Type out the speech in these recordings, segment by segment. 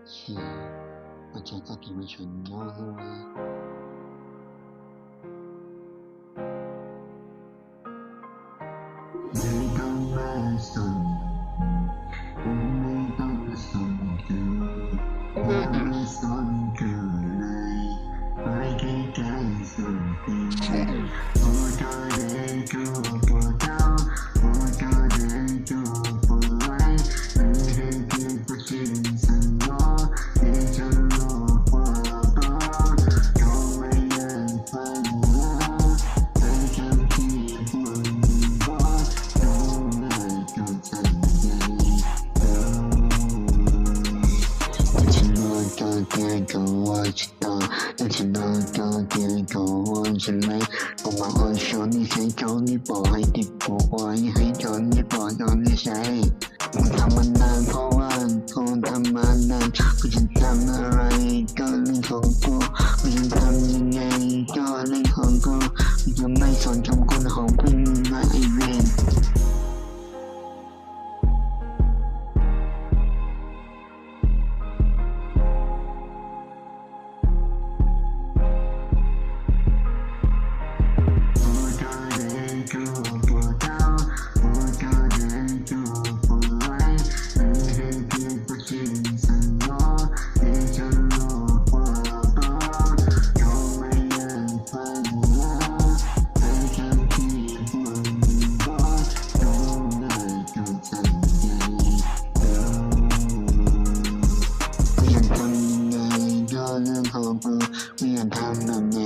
是，我觉得你们全都是吗？你都没信，你都沒信佢，我沒信佢你，我嘅解信你，我在你做不到，我在你做不來，你係結不信什麼，你就落花吧，都沒人分我，再看起不明白，都來都在你。給我知道，一直都給我之類，我們愛上你誰找你bỏ hay thì bỏ qua你還找你bỏ cho你誰他們難破案không他們難不知他們อะไรก็เรื่องของกูไม่รู้ทำยังไงก็เรื่องของกูกูจะไม่สนคำคนของเพื่อนและไอเวนเรื่องของกูไม่อยากทำแบบไหน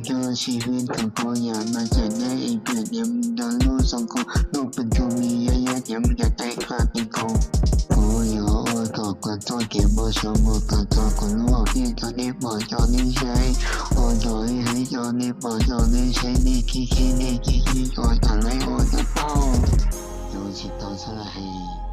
ก็ชีวิตของกูอยากมาจากได้อีกเปลี่ยนยังโดนลูกสองคนลูกเป็นกูมีเยอะแยะยังไม่อยากได้ใครเป็นกูกูอยากโอ้ยขอโทษเก็บบทสมบูรณ์ขอโทษคนรู้ที่ตอนนี้บอกตอนนี้ใช้โอ้ยให้ตอนนี้บอกตอนนี้ใช้นี่ขี้นี่ขี้ก่อนอะไรโอ้ยจะเป้าโยนสิตอนสลาย